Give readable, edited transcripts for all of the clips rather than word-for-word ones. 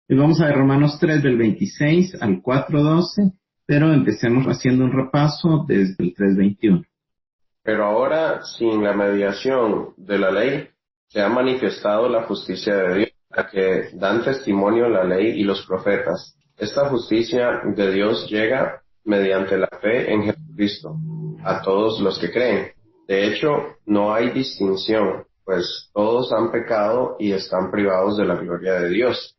Y vamos a ver Romanos 3 del 26 al 4:12, pero empecemos haciendo un repaso desde el 3:21. Pero ahora, sin la mediación de la ley, se ha manifestado la justicia de Dios, a que dan testimonio la ley y los profetas. Esta justicia de Dios llega mediante la fe en Jesucristo a todos los que creen. De hecho, no hay distinción, pues todos han pecado y están privados de la gloria de Dios.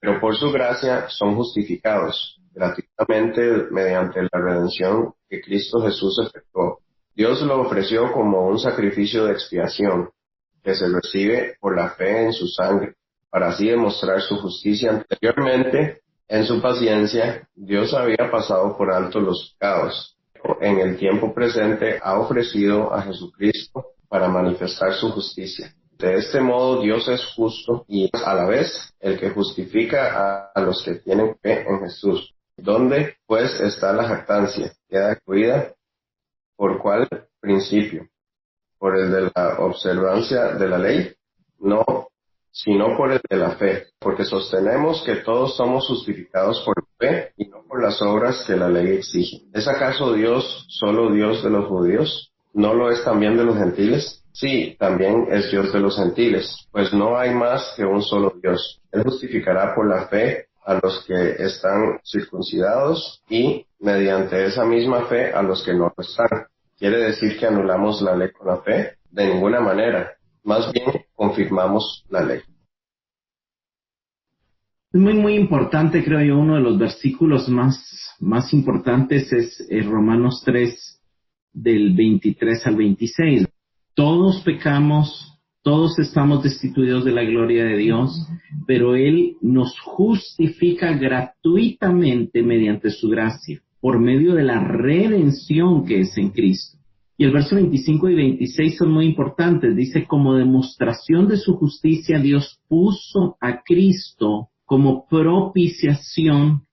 Pero por su gracia son justificados gratuitamente mediante la redención que Cristo Jesús efectuó. Dios lo ofreció como un sacrificio de expiación, que se recibe por la fe en su sangre, para así demostrar su justicia. Anteriormente, en su paciencia, Dios había pasado por alto los pecados. En el tiempo presente ha ofrecido a Jesucristo para manifestar su justicia. De este modo Dios es justo y a la vez el que justifica a los que tienen fe en Jesús. ¿Dónde pues está la jactancia? Queda excluida. ¿Por cuál principio? ¿Por el de la observancia de la ley? No, sino por el de la fe, porque sostenemos que todos somos justificados por fe y no por las obras que la ley exige. ¿Es acaso Dios solo Dios de los judíos? ¿No lo es también de los gentiles? Sí, también es Dios de los gentiles, pues no hay más que un solo Dios. Él justificará por la fe a los que están circuncidados y mediante esa misma fe a los que no lo están. ¿Quiere decir que anulamos la ley con la fe? De ninguna manera. Más bien confirmamos la ley. Es muy importante, creo yo, uno de los versículos más importantes es Romanos 3 del 23 al 26. Todos pecamos, todos estamos destituidos de la gloria de Dios, pero Él nos justifica gratuitamente mediante su gracia, por medio de la redención que es en Cristo. Y el verso 25 y 26 son muy importantes. Dice, como demostración de su justicia, Dios puso a Cristo como propiciación.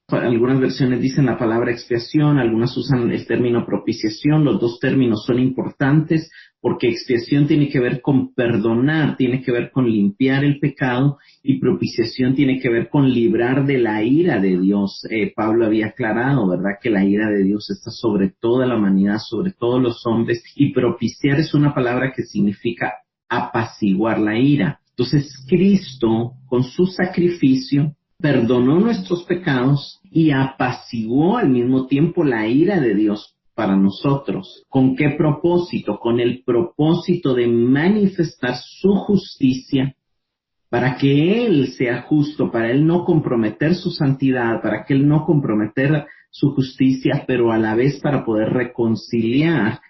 Algunas versiones dicen la palabra expiación, algunas usan el término propiciación. Los dos términos son importantes porque expiación tiene que ver con perdonar, tiene que ver con limpiar el pecado, y propiciación tiene que ver con librar de la ira de Dios. Pablo había aclarado, ¿verdad?, que la ira de Dios está sobre toda la humanidad, sobre todos los hombres, y propiciar es una palabra que significa apaciguar la ira. Entonces Cristo, con su sacrificio, perdonó nuestros pecados y apaciguó al mismo tiempo la ira de Dios para nosotros. ¿Con qué propósito? Con el propósito de manifestar su justicia, para que Él sea justo, para Él no comprometer su santidad, para que Él no comprometer su justicia, pero a la vez para poder reconciliar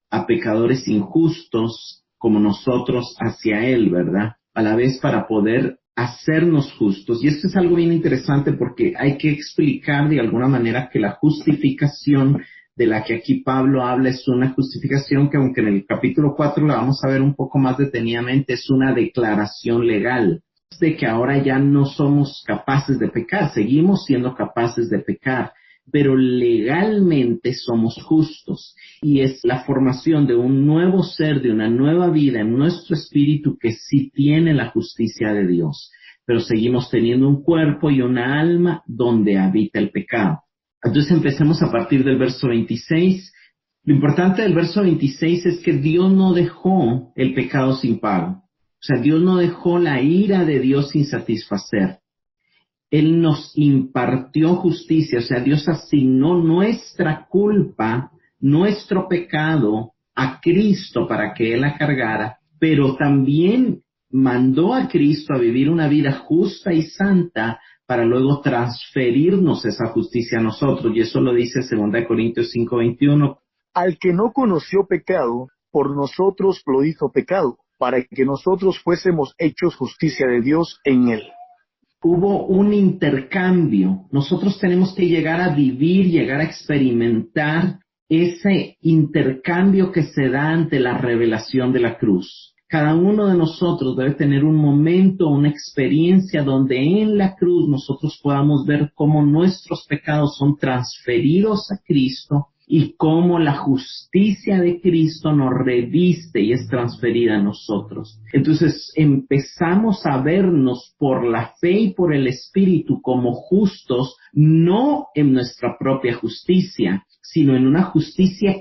a pecadores injustos como nosotros hacia Él, ¿verdad? A la vez para poder hacernos justos. Y esto es algo bien interesante porque hay que explicar de alguna manera que la justificación de la que aquí Pablo habla es una justificación que, aunque en el capítulo 4 la vamos a ver un poco más detenidamente, es una declaración legal de que ahora ya no somos capaces de pecar, seguimos siendo capaces de pecar, pero legalmente somos justos, y es la formación de un nuevo ser, de una nueva vida en nuestro espíritu que sí tiene la justicia de Dios, pero seguimos teniendo un cuerpo y una alma donde habita el pecado. Entonces empecemos a partir del verso 26. Lo importante del verso 26 es que Dios no dejó el pecado sin pago. O sea, Dios no dejó la ira de Dios sin satisfacer. Él nos impartió justicia, o sea, Dios asignó nuestra culpa, nuestro pecado a Cristo para que Él la cargara, pero también mandó a Cristo a vivir una vida justa y santa para luego transferirnos esa justicia a nosotros, y eso lo dice 2 Corintios 5:21. Al que no conoció pecado, por nosotros lo hizo pecado, para que nosotros fuésemos hechos justicia de Dios en él. Hubo un intercambio. Nosotros tenemos que llegar a vivir, llegar a experimentar ese intercambio que se da ante la revelación de la cruz. Cada uno de nosotros debe tener un momento, una experiencia donde en la cruz nosotros podamos ver cómo nuestros pecados son transferidos a Cristo y cómo la justicia de Cristo nos reviste y es transferida a nosotros. Entonces empezamos a vernos por la fe y por el Espíritu como justos, no en nuestra propia justicia, sino en una justicia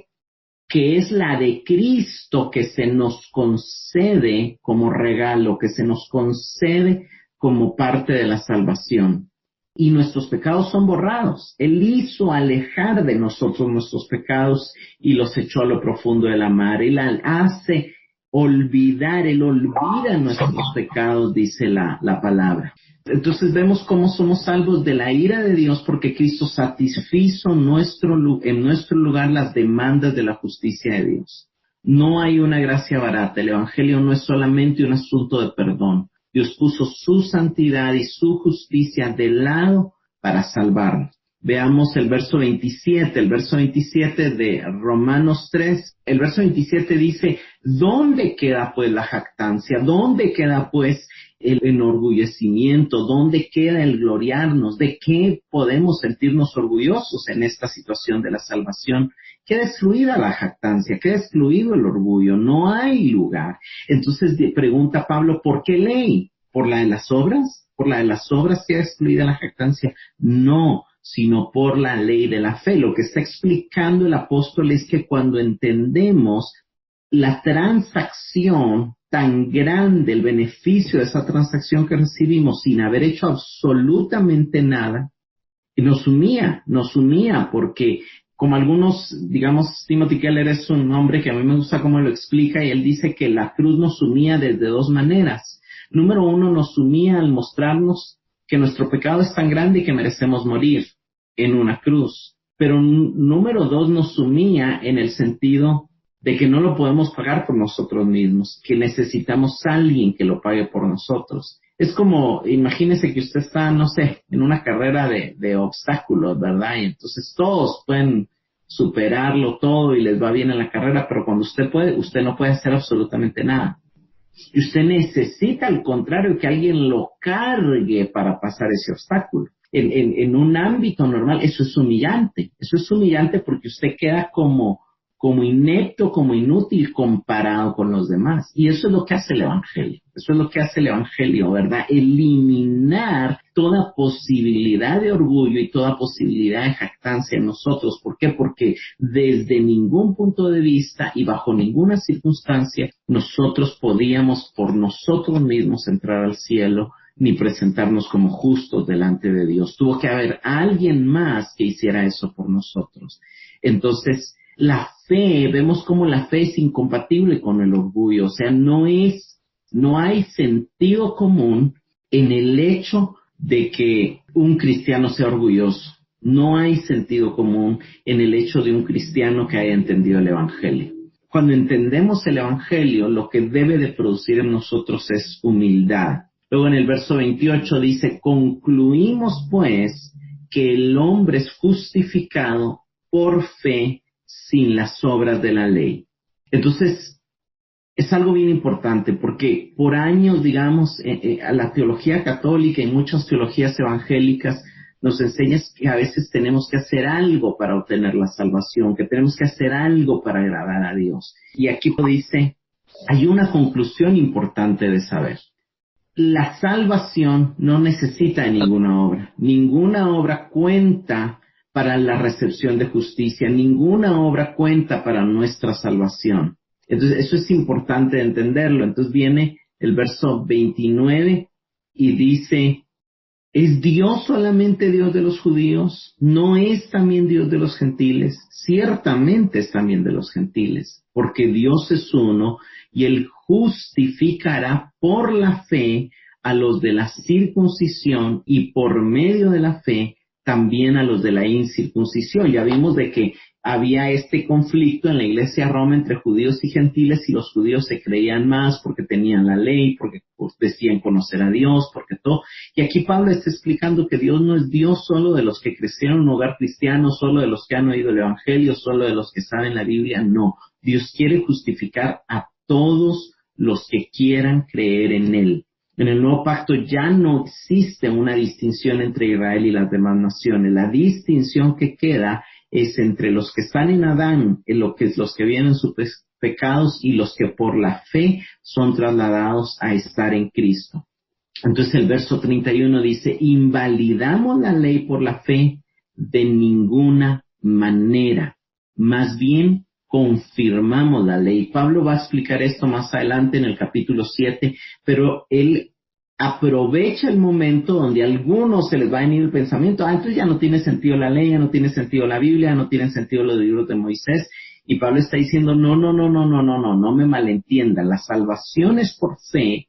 que es la de Cristo, que se nos concede como regalo, que se nos concede como parte de la salvación. Y nuestros pecados son borrados. Él hizo alejar de nosotros nuestros pecados y los echó a lo profundo de la mar. Él hace olvidar, Él olvida nuestros pecados, dice la palabra. Entonces vemos cómo somos salvos de la ira de Dios porque Cristo satisfizo en nuestro lugar las demandas de la justicia de Dios. No hay una gracia barata. El Evangelio no es solamente un asunto de perdón. Dios puso su santidad y su justicia de lado para salvarnos. Veamos el verso 27 de Romanos 3. El verso 27 dice, ¿dónde queda pues la jactancia? ¿Dónde queda pues el enorgullecimiento? ¿Dónde queda el gloriarnos? ¿De qué podemos sentirnos orgullosos en esta situación de la salvación? Queda excluida la jactancia, queda excluido el orgullo, no hay lugar. Entonces pregunta Pablo, ¿por qué ley? ¿Por la de las obras? ¿Por la de las obras queda excluida la jactancia? No, sino por la ley de la fe. Lo que está explicando el apóstol es que cuando entendemos la transacción tan grande, el beneficio de esa transacción que recibimos sin haber hecho absolutamente nada, nos unía porque como algunos, digamos, Timothy Keller es un hombre que a mí me gusta cómo lo explica y él dice que la cruz nos unía desde dos maneras. Número uno, nos unía al mostrarnos que nuestro pecado es tan grande y que merecemos morir en una cruz. Pero número dos, nos unía en el sentido de que no lo podemos pagar por nosotros mismos, que necesitamos a alguien que lo pague por nosotros. Es como, imagínese que usted está, no sé, en una carrera de obstáculos, ¿verdad? Y entonces todos pueden superarlo todo y les va bien en la carrera, pero cuando usted no puede hacer absolutamente nada. Y usted necesita, al contrario, que alguien lo cargue para pasar ese obstáculo. En un ámbito normal, eso es humillante. Eso es humillante porque usted queda como inepto, como inútil comparado con los demás. Y eso es lo que hace el Evangelio. Eso es lo que hace el Evangelio, ¿verdad? Eliminar toda posibilidad de orgullo y toda posibilidad de jactancia en nosotros. ¿Por qué? Porque desde ningún punto de vista y bajo ninguna circunstancia nosotros podíamos por nosotros mismos entrar al cielo ni presentarnos como justos delante de Dios. Tuvo que haber alguien más que hiciera eso por nosotros. Entonces, la fe, vemos cómo la fe es incompatible con el orgullo, o sea, no hay sentido común en el hecho de que un cristiano sea orgulloso. No hay sentido común en el hecho de un cristiano que haya entendido el Evangelio. Cuando entendemos el Evangelio, lo que debe de producir en nosotros es humildad. Luego en el verso 28 dice, concluimos pues que el hombre es justificado por fe sin las obras de la ley. Entonces, es algo bien importante porque por años, digamos, a la teología católica y muchas teologías evangélicas nos enseñan que a veces tenemos que hacer algo para obtener la salvación, que tenemos que hacer algo para agradar a Dios. Y aquí dice, hay una conclusión importante de saber. La salvación no necesita de ninguna obra. Ninguna obra cuenta para la recepción de justicia. Ninguna obra cuenta para nuestra salvación. Entonces, eso es importante entenderlo. Entonces viene el verso 29 y dice, ¿es Dios solamente Dios de los judíos? ¿No es también Dios de los gentiles? Ciertamente es también de los gentiles, porque Dios es uno y Él justificará por la fe a los de la circuncisión y por medio de la fe también a los de la incircuncisión. Ya vimos de que había este conflicto en la iglesia de Roma entre judíos y gentiles y los judíos se creían más porque tenían la ley, porque decían conocer a Dios, porque todo. Y aquí Pablo está explicando que Dios no es Dios solo de los que crecieron en un hogar cristiano, solo de los que han oído el Evangelio, solo de los que saben la Biblia. No, Dios quiere justificar a todos los que quieran creer en Él. En el nuevo pacto ya no existe una distinción entre Israel y las demás naciones. La distinción que queda es entre los que están en Adán, en lo que es los que vienen sus pecados y los que por la fe son trasladados a estar en Cristo. Entonces el verso 31 dice, invalidamos la ley por la fe de ninguna manera, más bien confirmamos la ley. Pablo va a explicar esto más adelante en el capítulo 7, pero él aprovecha el momento donde a algunos se les va a venir el pensamiento, entonces ya no tiene sentido la ley, ya no tiene sentido la Biblia, ya no tiene sentido los libros de Moisés, y Pablo está diciendo, no me malentiendan, la salvación es por fe,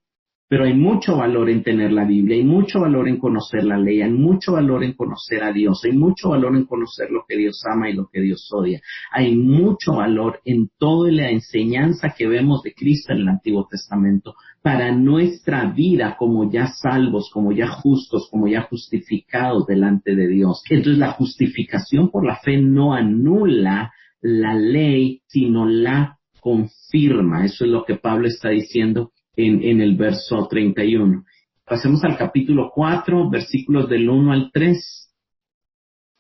pero hay mucho valor en tener la Biblia, hay mucho valor en conocer la ley, hay mucho valor en conocer a Dios, hay mucho valor en conocer lo que Dios ama y lo que Dios odia. Hay mucho valor en toda la enseñanza que vemos de Cristo en el Antiguo Testamento para nuestra vida como ya salvos, como ya justos, como ya justificados delante de Dios. Entonces la justificación por la fe no anula la ley, sino la confirma. Eso es lo que Pablo está diciendo en el verso 31. Pasemos al capítulo 4, versículos del 1 al 3.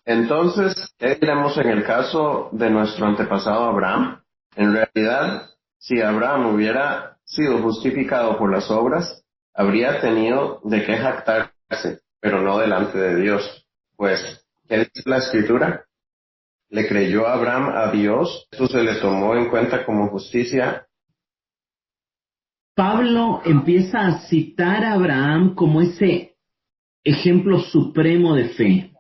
Entonces, ¿qué diremos en el caso de nuestro antepasado Abraham? En realidad, si Abraham hubiera sido justificado por las obras, habría tenido de qué jactarse, pero no delante de Dios. Pues, ¿qué dice la Escritura? ¿Le creyó Abraham a Dios? ¿Esto se le tomó en cuenta como justicia? Pablo empieza a citar a Abraham como ese ejemplo supremo de fe.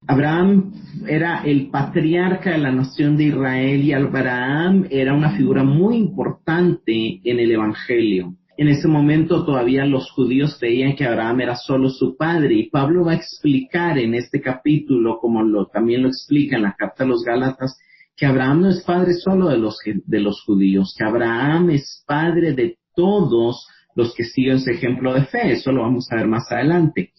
Abraham era el patriarca de la nación de Israel y Abraham era una figura muy importante en el Evangelio. En ese momento todavía los judíos creían que Abraham era solo su padre y Pablo va a explicar en este capítulo, como también lo explica en la carta a los Gálatas, que Abraham no es padre solo de los judíos, que Abraham es padre de todos los que siguen ese ejemplo de fe. Eso lo vamos a ver más adelante.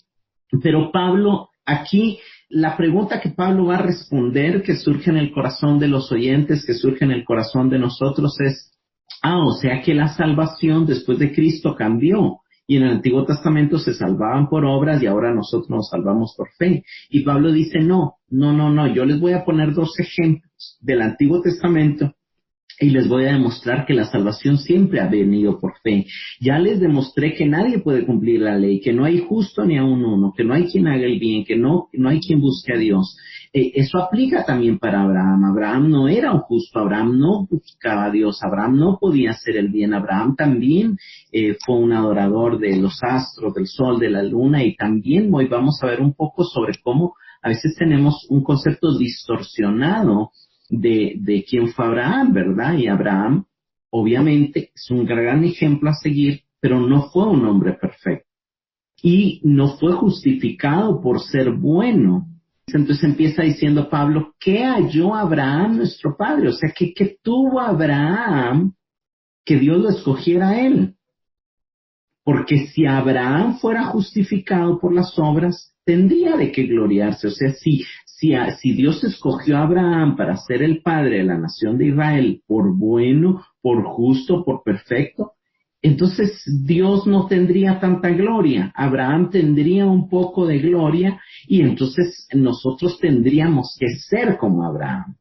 Pero Pablo, aquí, la pregunta que Pablo va a responder, que surge en el corazón de los oyentes, que surge en el corazón de nosotros es, o sea que la salvación después de Cristo cambió. Y en el Antiguo Testamento se salvaban por obras y ahora nosotros nos salvamos por fe. Y Pablo dice, no, yo les voy a poner dos ejemplos del Antiguo Testamento y les voy a demostrar que la salvación siempre ha venido por fe. Ya les demostré que nadie puede cumplir la ley, que no hay justo ni aun uno, que no hay quien haga el bien, que no hay quien busque a Dios. Eso aplica también para Abraham. Abraham no era un justo, Abraham no buscaba a Dios, Abraham no podía hacer el bien. Abraham también fue un adorador de los astros, del sol, de la luna, y también hoy vamos a ver un poco sobre cómo a veces tenemos un concepto distorsionado de quién fue Abraham, ¿verdad? Y Abraham, obviamente, es un gran ejemplo a seguir, pero no fue un hombre perfecto. Y no fue justificado por ser bueno. Entonces empieza diciendo Pablo, ¿qué halló Abraham nuestro padre? O sea, ¿qué tuvo Abraham que Dios lo escogiera a él? Porque si Abraham fuera justificado por las obras, tendría de qué gloriarse. O sea, si Dios escogió a Abraham para ser el padre de la nación de Israel por bueno, por justo, por perfecto, entonces Dios no tendría tanta gloria. Abraham tendría un poco de gloria y entonces nosotros tendríamos que ser como Abraham.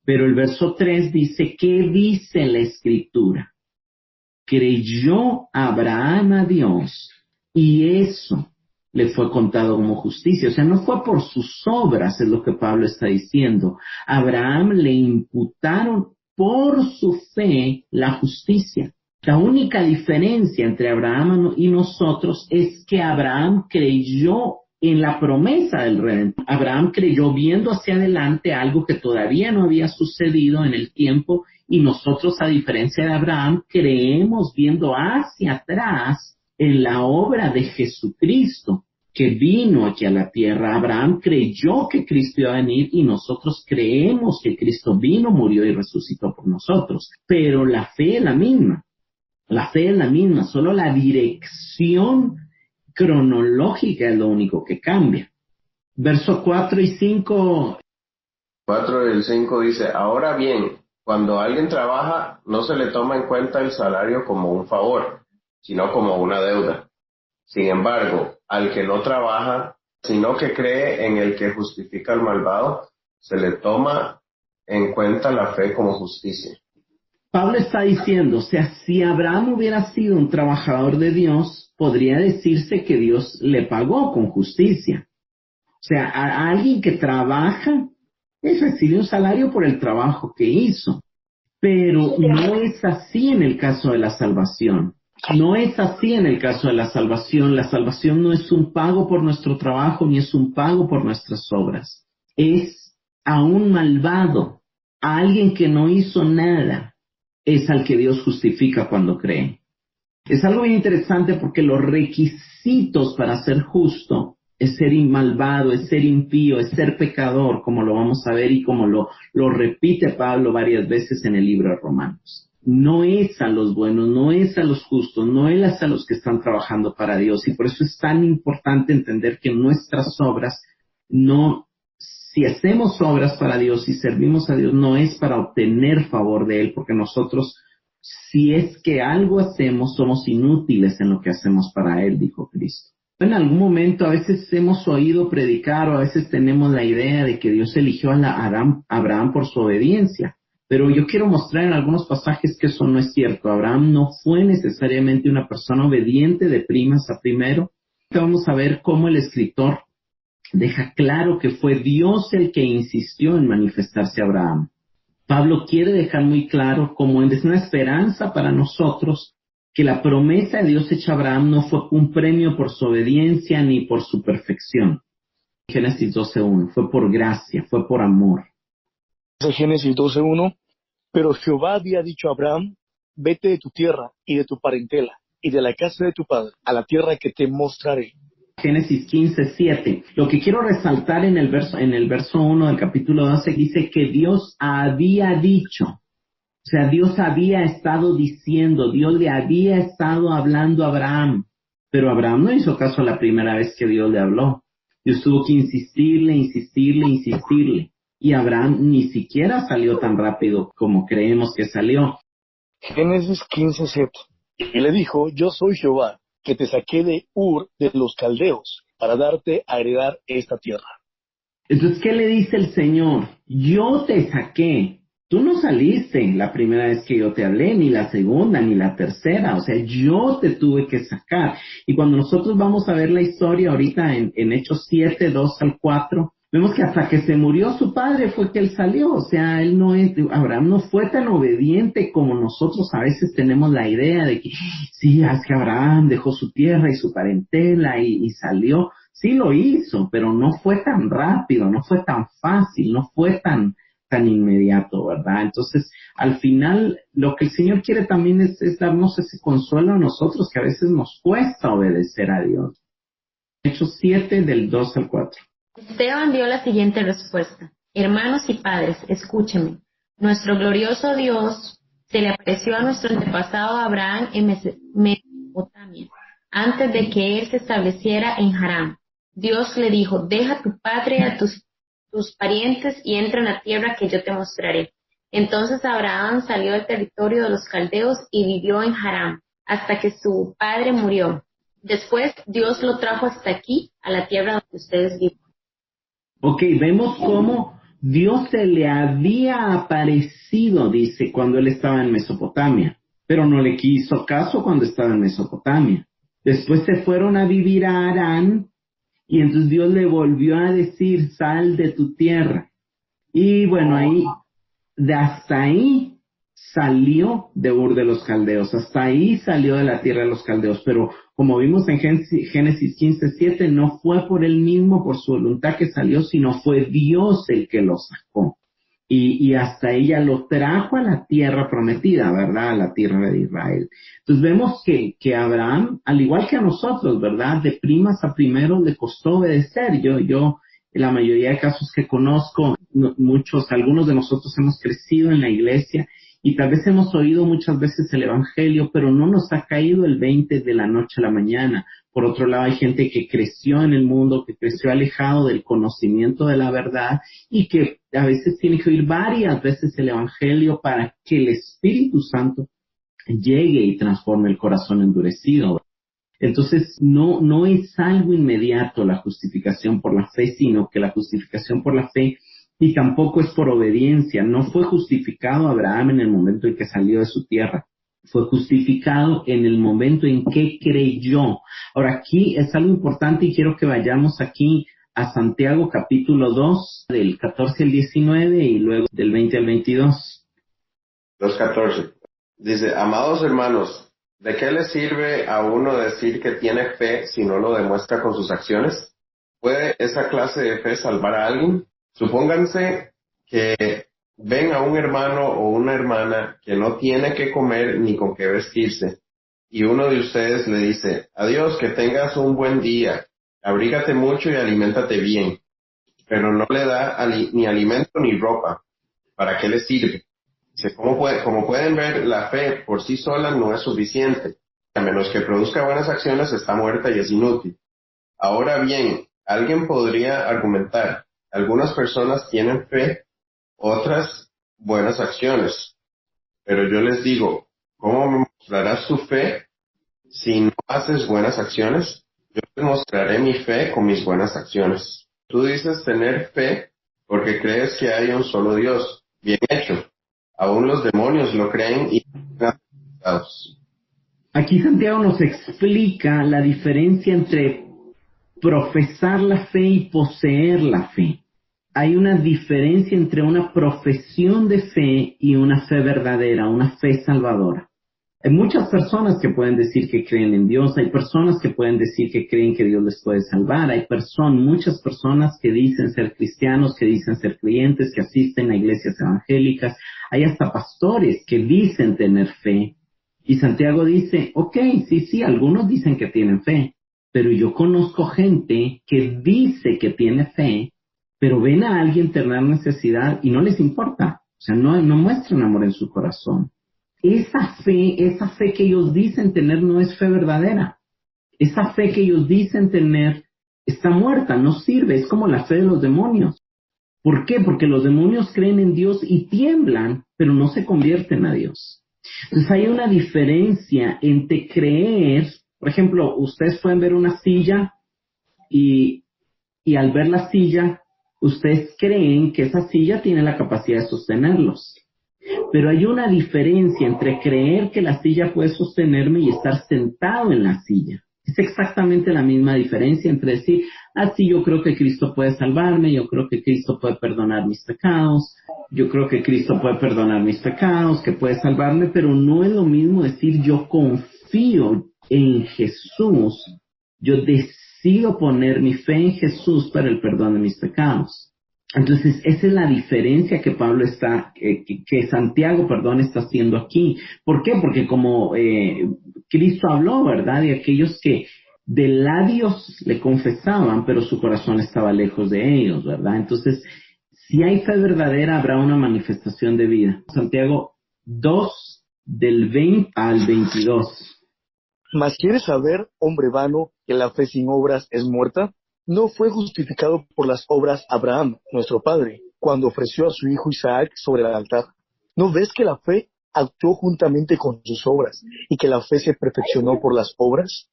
Pero el verso 3 dice, ¿qué dice la Escritura? Creyó Abraham a Dios y eso le fue contado como justicia. O sea, no fue por sus obras, es lo que Pablo está diciendo. A Abraham le imputaron por su fe la justicia. La única diferencia entre Abraham y nosotros es que Abraham creyó en la promesa del Redentor. Abraham creyó viendo hacia adelante algo que todavía no había sucedido en el tiempo y nosotros, a diferencia de Abraham, creemos viendo hacia atrás en la obra de Jesucristo que vino aquí a la tierra. Abraham creyó que Cristo iba a venir y nosotros creemos que Cristo vino, murió y resucitó por nosotros. Pero la fe es la misma. La fe es la misma, solo la dirección cronológica es lo único que cambia. Verso 4 y 5. 4 y 5 dice, ahora bien, cuando alguien trabaja, no se le toma en cuenta el salario como un favor, sino como una deuda. Sin embargo, al que no trabaja, sino que cree en el que justifica al malvado, se le toma en cuenta la fe como justicia. Pablo está diciendo, o sea, si Abraham hubiera sido un trabajador de Dios, podría decirse que Dios le pagó con justicia. O sea, a alguien que trabaja, recibe un salario por el trabajo que hizo. Pero no es así en el caso de la salvación. No es así en el caso de la salvación. La salvación no es un pago por nuestro trabajo ni es un pago por nuestras obras. Es a un malvado, a alguien que no hizo nada, es al que Dios justifica cuando cree. Es algo bien interesante porque los requisitos para ser justo es ser malvado, es ser impío, es ser pecador, como lo vamos a ver y como lo repite Pablo varias veces en el libro de Romanos. No es a los buenos, no es a los justos, no es a los que están trabajando para Dios. Y por eso es tan importante entender que nuestras obras si hacemos obras para Dios y servimos a Dios, no es para obtener favor de Él, porque nosotros, si es que algo hacemos, somos inútiles en lo que hacemos para Él, dijo Cristo. En algún momento a veces hemos oído predicar o a veces tenemos la idea de que Dios eligió a Abraham por su obediencia, pero yo quiero mostrar en algunos pasajes que eso no es cierto. Abraham no fue necesariamente una persona obediente de primas a primero. Vamos a ver cómo el escritor deja claro que fue Dios el que insistió en manifestarse a Abraham. Pablo quiere dejar muy claro cómo es una esperanza para nosotros que la promesa de Dios hecha a Abraham no fue un premio por su obediencia ni por su perfección. Génesis 12:1, fue por gracia, fue por amor. Génesis 12:1, pero Jehová había dicho a Abraham, vete de tu tierra y de tu parentela y de la casa de tu padre a la tierra que te mostraré. Génesis 15:7. Lo que quiero resaltar en el verso 1 del capítulo 12 dice que Dios había dicho. O sea, Dios había estado diciendo, Dios le había estado hablando a Abraham, pero Abraham no hizo caso la primera vez que Dios le habló. Dios tuvo que insistirle, y Abraham ni siquiera salió tan rápido como creemos que salió. Génesis 15:7. Y le dijo, yo soy Jehová, que te saqué de Ur de los Caldeos, para darte a heredar esta tierra. Entonces, ¿qué le dice el Señor? Yo te saqué. Tú no saliste la primera vez que yo te hablé, ni la segunda, ni la tercera. O sea, yo te tuve que sacar. Y cuando nosotros vamos a ver la historia ahorita en Hechos 7, 2-4, vemos que hasta que se murió su padre fue que él salió. O sea, Abraham no fue tan obediente como nosotros a veces tenemos la idea de que, sí, es que Abraham dejó su tierra y su parentela y salió. Sí lo hizo, pero no fue tan rápido, no fue tan fácil, no fue tan inmediato, ¿verdad? Entonces, al final, lo que el Señor quiere también es darnos ese consuelo a nosotros que a veces nos cuesta obedecer a Dios. Hechos 7, del 2-4. Esteban dio la siguiente respuesta. Hermanos y padres, escúchenme. Nuestro glorioso Dios se le apareció a nuestro antepasado Abraham en Mesopotamia, antes de que él se estableciera en Harán. Dios le dijo, deja tu patria, a tus parientes y entra en la tierra que yo te mostraré. Entonces Abraham salió del territorio de los caldeos y vivió en Harán, hasta que su padre murió. Después Dios lo trajo hasta aquí, a la tierra donde ustedes viven. Ok, vemos cómo Dios se le había aparecido, dice, cuando él estaba en Mesopotamia, pero no le hizo caso cuando estaba en Mesopotamia. Después se fueron a vivir a Harán, y entonces Dios le volvió a decir, sal de tu tierra. Y bueno, hasta ahí salió de Ur de los Caldeos, hasta ahí salió de la tierra de los Caldeos, pero como vimos en Génesis 15:7, no fue por él mismo, por su voluntad que salió, sino fue Dios el que lo sacó. Y hasta ella lo trajo a la tierra prometida, ¿verdad? A la tierra de Israel. Entonces vemos que Abraham, al igual que a nosotros, ¿verdad? De primas a primeros le costó obedecer. Yo, en la mayoría de casos que conozco, algunos de nosotros hemos crecido en la iglesia y tal vez hemos oído muchas veces el evangelio, pero no nos ha caído el 20 de la noche a la mañana. Por otro lado, hay gente que creció en el mundo, que creció alejado del conocimiento de la verdad y que a veces tiene que oír varias veces el evangelio para que el Espíritu Santo llegue y transforme el corazón endurecido. Entonces, no es algo inmediato la justificación por la fe, sino que la justificación por la fe y tampoco es por obediencia. No fue justificado Abraham en el momento en que salió de su tierra. Fue justificado en el momento en que creyó. Ahora, aquí es algo importante y quiero que vayamos aquí a Santiago capítulo 2, del 14 al 19 y luego del 20 al 22. 2:14. Dice, amados hermanos, ¿de qué le sirve a uno decir que tiene fe si no lo demuestra con sus acciones? ¿Puede esa clase de fe salvar a alguien? Supónganse que ven a un hermano o una hermana que no tiene que comer ni con qué vestirse, y uno de ustedes le dice, adiós, que tengas un buen día, abrígate mucho y aliméntate bien, pero no le da ni alimento ni ropa. ¿Para qué le sirve? Dice, como pueden ver, la fe por sí sola no es suficiente. A menos que produzca buenas acciones, está muerta y es inútil. Ahora bien, alguien podría argumentar, algunas personas tienen fe, otras buenas acciones. Pero yo les digo, ¿cómo me mostrarás tu fe si no haces buenas acciones? Yo te mostraré mi fe con mis buenas acciones. Tú dices tener fe porque crees que hay un solo Dios. Bien hecho. Aún los demonios lo creen y están asustados. Aquí Santiago nos explica la diferencia entre profesar la fe y poseer la fe. Hay una diferencia entre una profesión de fe y una fe verdadera, una fe salvadora. Hay muchas personas que pueden decir que creen en Dios, hay personas que pueden decir que creen que Dios les puede salvar, hay muchas personas que dicen ser cristianos, que dicen ser creyentes, que asisten a iglesias evangélicas, hay hasta pastores que dicen tener fe. Y Santiago dice, ok, sí, algunos dicen que tienen fe, pero yo conozco gente que dice que tiene fe, pero ven a alguien tener necesidad y no les importa, o sea, no muestran amor en su corazón. Esa fe que ellos dicen tener no es fe verdadera. Esa fe que ellos dicen tener está muerta, no sirve, es como la fe de los demonios. ¿Por qué? Porque los demonios creen en Dios y tiemblan, pero no se convierten a Dios. Entonces hay una diferencia entre creer, por ejemplo, ustedes pueden ver una silla y al ver la silla, ustedes creen que esa silla tiene la capacidad de sostenerlos. Pero hay una diferencia entre creer que la silla puede sostenerme y estar sentado en la silla. Es exactamente la misma diferencia entre decir, sí, yo creo que Cristo puede salvarme, yo creo que Cristo puede perdonar mis pecados, yo creo que Cristo puede perdonar mis pecados, que puede salvarme, pero no es lo mismo decir yo confío en Jesús, yo decido poner mi fe en Jesús para el perdón de mis pecados. Entonces, esa es la diferencia que Santiago está haciendo aquí. ¿Por qué? Porque como Cristo habló, ¿verdad? De aquellos que de labios le confesaban, pero su corazón estaba lejos de ellos, ¿verdad? Entonces, si hay fe verdadera, habrá una manifestación de vida. Santiago 2, del 20 al 22. ¿Mas quieres saber, hombre vano, que la fe sin obras es muerta? ¿No fue justificado por las obras Abraham, nuestro padre, cuando ofreció a su hijo Isaac sobre el altar? ¿No ves que la fe actuó juntamente con sus obras y que la fe se perfeccionó por las obras?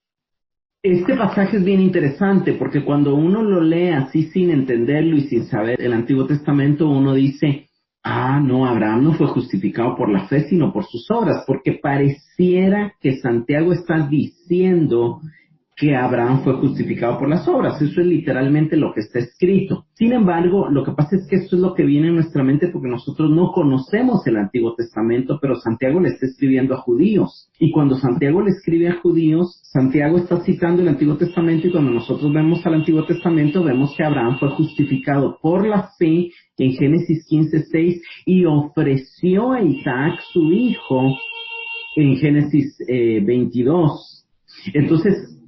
Este pasaje es bien interesante porque cuando uno lo lee así sin entenderlo y sin saber el Antiguo Testamento, uno dice, no, Abraham no fue justificado por la fe, sino por sus obras, porque pareciera que Santiago está diciendo que Abraham fue justificado por las obras. Eso es literalmente lo que está escrito. Sin embargo, lo que pasa es que esto es lo que viene en nuestra mente porque nosotros no conocemos el Antiguo Testamento, pero Santiago le está escribiendo a judíos. Y cuando Santiago le escribe a judíos, Santiago está citando el Antiguo Testamento, y cuando nosotros vemos al Antiguo Testamento, vemos que Abraham fue justificado por la fe en Génesis 15:6 y ofreció a Isaac su hijo en Génesis 22. Entonces,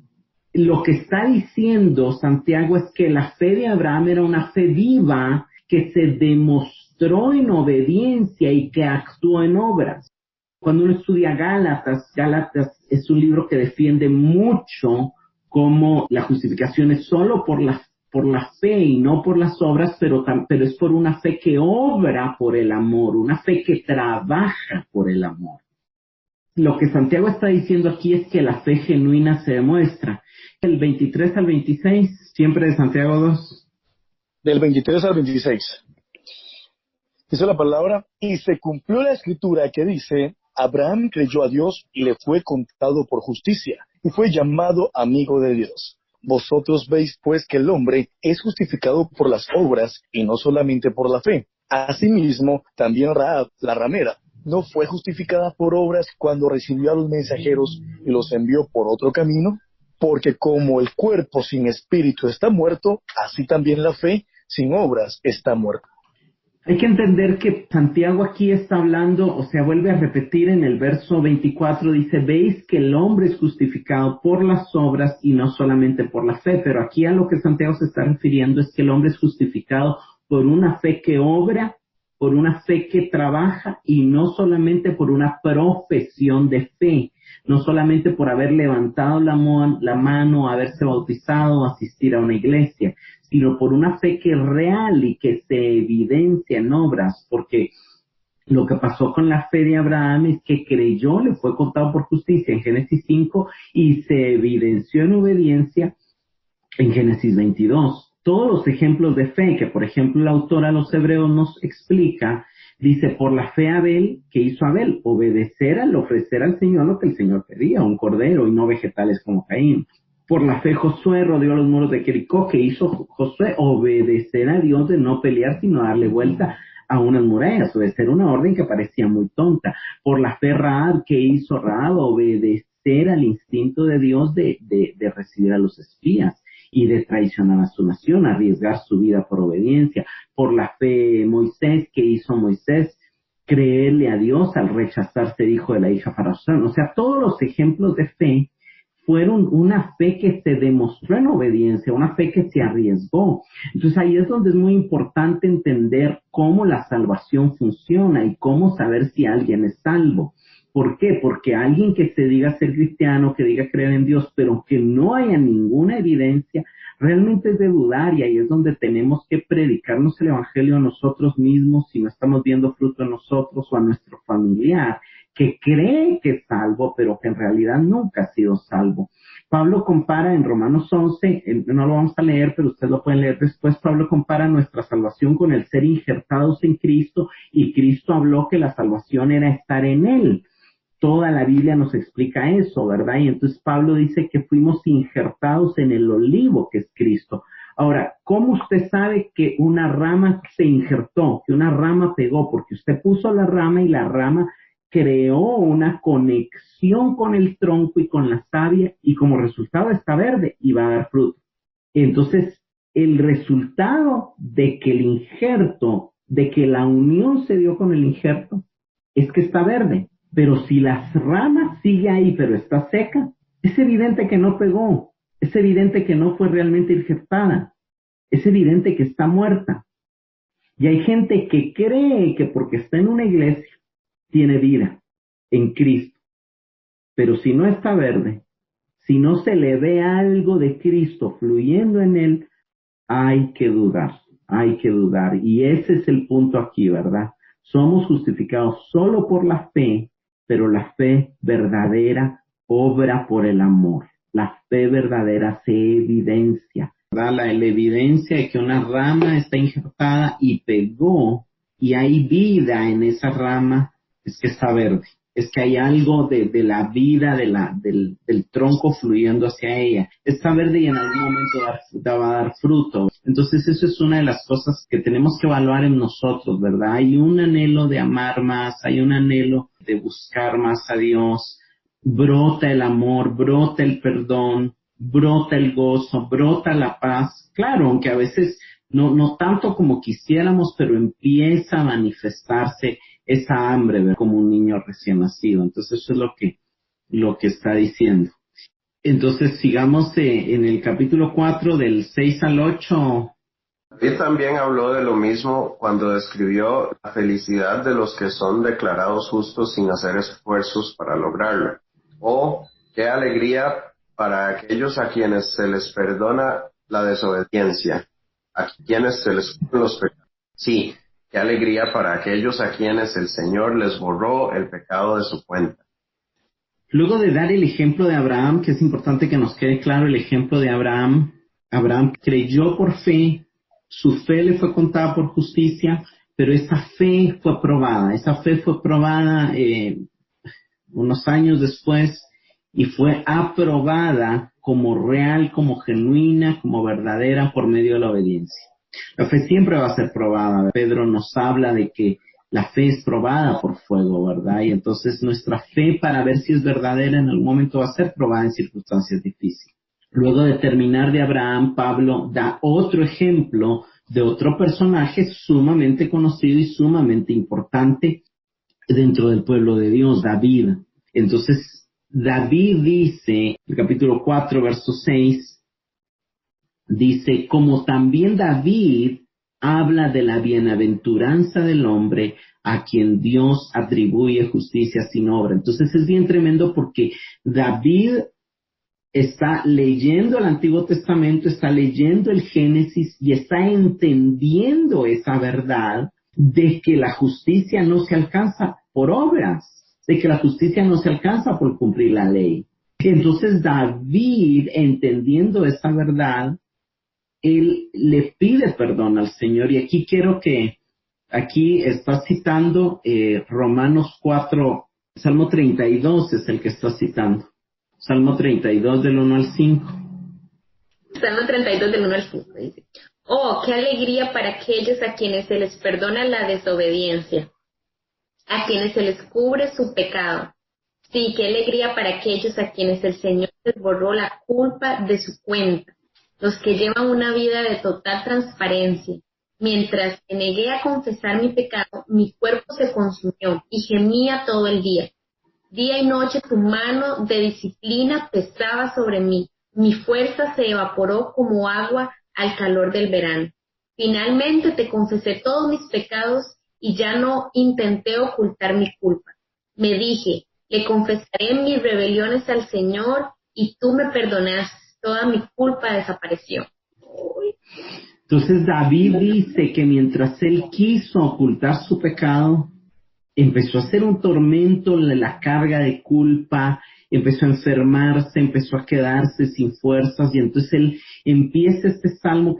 lo que está diciendo Santiago es que la fe de Abraham era una fe viva que se demostró en obediencia y que actuó en obras. Cuando uno estudia Gálatas es un libro que defiende mucho cómo la justificación es solo por la fe y no por las obras, pero es por una fe que obra por el amor, una fe que trabaja por el amor. Lo que Santiago está diciendo aquí es que la fe genuina se demuestra. El 23 al 26, siempre de Santiago 2. Del 23 al 26. Dice la palabra, y se cumplió la escritura que dice, Abraham creyó a Dios y le fue contado por justicia, y fue llamado amigo de Dios. Vosotros veis pues que el hombre es justificado por las obras y no solamente por la fe. Asimismo, también Rahab, la ramera, no fue justificada por obras cuando recibió a los mensajeros y los envió por otro camino, porque como el cuerpo sin espíritu está muerto, así también la fe sin obras está muerta. Hay que entender que Santiago aquí está hablando, o sea, vuelve a repetir en el verso 24, dice, veis que el hombre es justificado por las obras y no solamente por la fe, pero aquí a lo que Santiago se está refiriendo es que el hombre es justificado por una fe que obra, por una fe que trabaja y no solamente por una profesión de fe, no solamente por haber levantado la mano, haberse bautizado, asistir a una iglesia, sino por una fe que es real y que se evidencia en obras, porque lo que pasó con la fe de Abraham es que creyó, le fue contado por justicia en Génesis 5 y se evidenció en obediencia en Génesis 22. Todos los ejemplos de fe que, por ejemplo, el autor a los Hebreos nos explica, dice, por la fe Abel, ¿qué hizo Abel? Obedecer al ofrecer al Señor lo que el Señor pedía, un cordero y no vegetales como Caín. Por la fe Josué rodeó los muros de Jericó, ¿qué hizo Josué? Obedecer a Dios de no pelear, sino darle vuelta a unas murallas, obedecer una orden que parecía muy tonta. Por la fe Rahab, ¿qué hizo Rahab? Obedecer al instinto de Dios de recibir a los espías y de traicionar a su nación, arriesgar su vida por obediencia. Por la fe Moisés, ¿qué hizo Moisés? Creerle a Dios al rechazar ser hijo de la hija faraón. O sea, todos los ejemplos de fe fueron una fe que se demostró en obediencia, una fe que se arriesgó. Entonces ahí es donde es muy importante entender cómo la salvación funciona y cómo saber si alguien es salvo. ¿Por qué? Porque alguien que se diga ser cristiano, que diga creer en Dios, pero que no haya ninguna evidencia, realmente es de dudar, y ahí es donde tenemos que predicarnos el evangelio a nosotros mismos si no estamos viendo fruto en nosotros o a nuestro familiar que cree que es salvo, pero que en realidad nunca ha sido salvo. Pablo compara en Romanos 11, no lo vamos a leer, pero ustedes lo pueden leer después. Pablo compara nuestra salvación con el ser injertados en Cristo, y Cristo habló que la salvación era estar en Él. Toda la Biblia nos explica eso, ¿verdad? Y entonces Pablo dice que fuimos injertados en el olivo que es Cristo. Ahora, ¿cómo usted sabe que una rama se injertó, que una rama pegó? Porque usted puso la rama y la rama creó una conexión con el tronco y con la savia, y como resultado está verde y va a dar fruto. Entonces, el resultado de que el injerto, de que la unión se dio con el injerto, es que está verde. Pero si las ramas sigue ahí, pero está seca, es evidente que no pegó, es evidente que no fue realmente injertada, es evidente que está muerta. Y hay gente que cree que porque está en una iglesia, tiene vida en Cristo. Pero si no está verde, si no se le ve algo de Cristo fluyendo en él, hay que dudar, hay que dudar. Y ese es el punto aquí, ¿verdad? Somos justificados solo por la fe, pero la fe verdadera obra por el amor. La fe verdadera se evidencia, ¿verdad? La evidencia de que una rama está injertada y pegó, y hay vida en esa rama, es que está verde, es que hay algo de la vida del tronco fluyendo hacia ella. Está verde y en algún momento va a dar fruto. Entonces eso es una de las cosas que tenemos que evaluar en nosotros, ¿verdad? Hay un anhelo de amar más, hay un anhelo de buscar más a Dios. Brota el amor, brota el perdón, brota el gozo, brota la paz. Claro, aunque a veces no tanto como quisiéramos, pero empieza a manifestarse esa hambre, ¿verdad? Como un niño recién nacido. Entonces eso es lo que está diciendo. Entonces sigamos en el capítulo 4 del 6 al 8. Él también habló de lo mismo cuando describió la felicidad de los que son declarados justos sin hacer esfuerzos para lograrlo. O qué alegría para aquellos a quienes se les perdona la desobediencia, a quienes se les perdonan los pecados. Sí, qué alegría para aquellos a quienes el Señor les borró el pecado de su cuenta. Luego de dar el ejemplo de Abraham, que es importante que nos quede claro el ejemplo de Abraham, Abraham creyó por fe, su fe le fue contada por justicia, pero esa fe fue probada. Esa fe fue probada unos años después y fue aprobada como real, como genuina, como verdadera por medio de la obediencia. La fe siempre va a ser probada. Pedro nos habla de que la fe es probada por fuego, ¿verdad? Y entonces nuestra fe, para ver si es verdadera, en algún momento va a ser probada en circunstancias difíciles. Luego de terminar de Abraham, Pablo da otro ejemplo de otro personaje sumamente conocido y sumamente importante dentro del pueblo de Dios, David. Entonces, David dice, el capítulo 4, verso 6, dice, como también David habla de la bienaventuranza del hombre a quien Dios atribuye justicia sin obra. Entonces es bien tremendo porque David está leyendo el Antiguo Testamento, está leyendo el Génesis y está entendiendo esa verdad de que la justicia no se alcanza por obras, de que la justicia no se alcanza por cumplir la ley. Entonces David, entendiendo esa verdad, él le pide perdón al Señor. Y aquí quiero que, aquí está citando Romanos 4, Salmo 32 es el que está citando. Salmo 32 del 1 al 5. Salmo 32 del 1 al 5 dice: Oh, qué alegría para aquellos a quienes se les perdona la desobediencia, a quienes se les cubre su pecado. Sí, qué alegría para aquellos a quienes el Señor les borró la culpa de su cuenta, los que llevan una vida de total transparencia. Mientras me negué a confesar mi pecado, mi cuerpo se consumió y gemía todo el día. Día y noche tu mano de disciplina pesaba sobre mí. Mi fuerza se evaporó como agua al calor del verano. Finalmente te confesé todos mis pecados y ya no intenté ocultar mi culpa. Me dije, le confesaré mis rebeliones al Señor y tú me perdonaste. Toda mi culpa desapareció. Entonces David dice que mientras él quiso ocultar su pecado, empezó a ser un tormento la carga de culpa, empezó a enfermarse, empezó a quedarse sin fuerzas, y entonces él empieza este salmo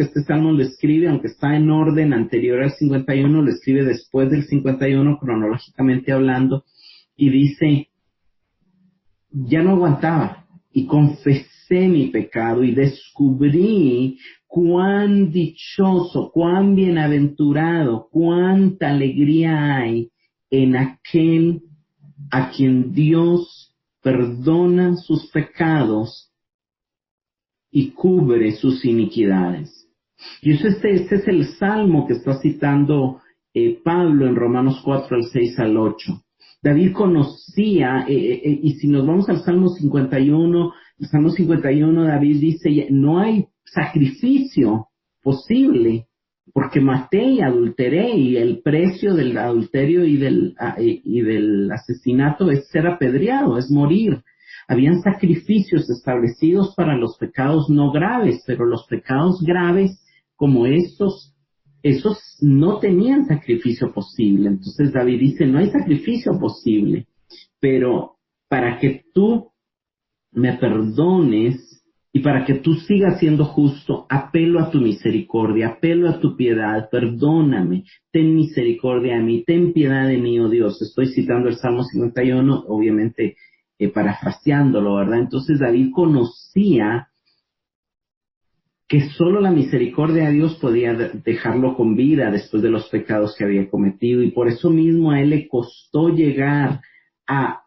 lo escribe, aunque está en orden anterior al 51, lo escribe después del 51 cronológicamente hablando, y dice, ya no aguantaba, y confesé mi pecado, y descubrí cuán dichoso, cuán bienaventurado, cuánta alegría hay en aquel a quien Dios perdona sus pecados y cubre sus iniquidades. Y eso este es el salmo que está citando Pablo en Romanos 4, al 6 al 8. David conocía, y si nos vamos al Salmo 51, el Salmo 51 David dice, no hay sacrificio posible, porque maté y adulteré, y el precio del adulterio y del asesinato es ser apedreado, es morir. Habían sacrificios establecidos para los pecados no graves, pero los pecados graves como esos no tenían sacrificio posible. Entonces David dice, no hay sacrificio posible, pero para que tú me perdones y para que tú sigas siendo justo, apelo a tu misericordia, apelo a tu piedad, perdóname, ten misericordia de mí, ten piedad de mí, oh Dios. Estoy citando el Salmo 51, obviamente parafraseándolo, ¿verdad? Entonces David conocía que solo la misericordia de Dios podía dejarlo con vida después de los pecados que había cometido, y por eso mismo a él le costó llegar a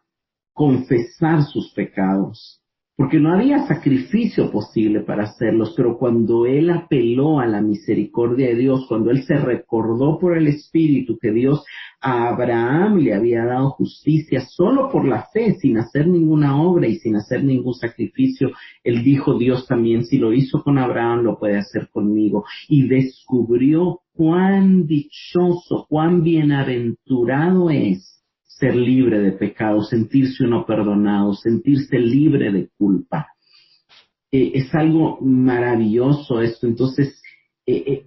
confesar sus pecados, porque no había sacrificio posible para hacerlos, pero cuando él apeló a la misericordia de Dios, cuando él se recordó por el Espíritu que Dios a Abraham le había dado justicia solo por la fe, sin hacer ninguna obra y sin hacer ningún sacrificio, él dijo, Dios también, si lo hizo con Abraham, lo puede hacer conmigo. Y descubrió cuán dichoso, cuán bienaventurado es ser libre de pecado, sentirse uno perdonado, sentirse libre de culpa. Es algo maravilloso esto. Entonces,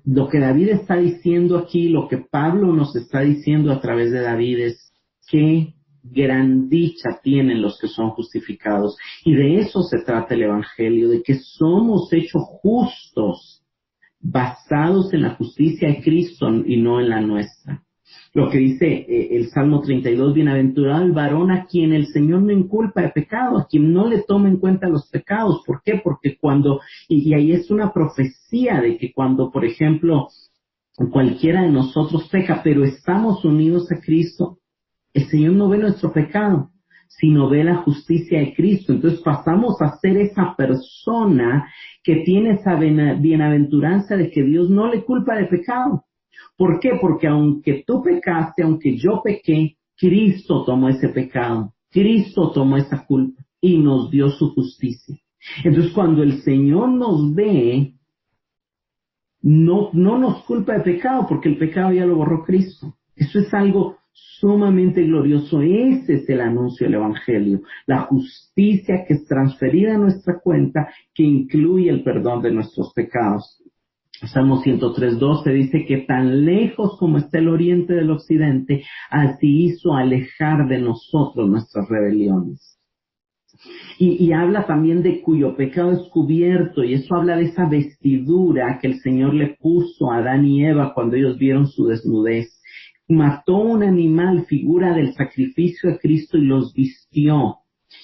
lo que David está diciendo aquí, lo que Pablo nos está diciendo a través de David es qué gran dicha tienen los que son justificados. Y de eso se trata el Evangelio, de que somos hechos justos, basados en la justicia de Cristo y no en la nuestra. Lo que dice el Salmo 32, bienaventurado el varón a quien el Señor no inculpa de pecado, a quien no le toma en cuenta los pecados. ¿Por qué? Porque cuando, y ahí es una profecía de que cuando, por ejemplo, cualquiera de nosotros peca, pero estamos unidos a Cristo, el Señor no ve nuestro pecado, sino ve la justicia de Cristo. Entonces pasamos a ser esa persona que tiene esa bienaventuranza de que Dios no le culpa de pecado. ¿Por qué? Porque aunque tú pecaste, aunque yo pequé, Cristo tomó ese pecado, Cristo tomó esa culpa y nos dio su justicia. Entonces cuando el Señor nos ve, no nos culpa de pecado, porque el pecado ya lo borró Cristo. Eso es algo sumamente glorioso. Ese es el anuncio del Evangelio, la justicia que es transferida a nuestra cuenta, que incluye el perdón de nuestros pecados. Salmo 103:12 dice que tan lejos como está el oriente del occidente, así hizo alejar de nosotros nuestras rebeliones. Y habla también de cuyo pecado es cubierto, y eso habla de esa vestidura que el Señor le puso a Adán y Eva cuando ellos vieron su desnudez. Mató un animal, figura del sacrificio de Cristo, y los vistió.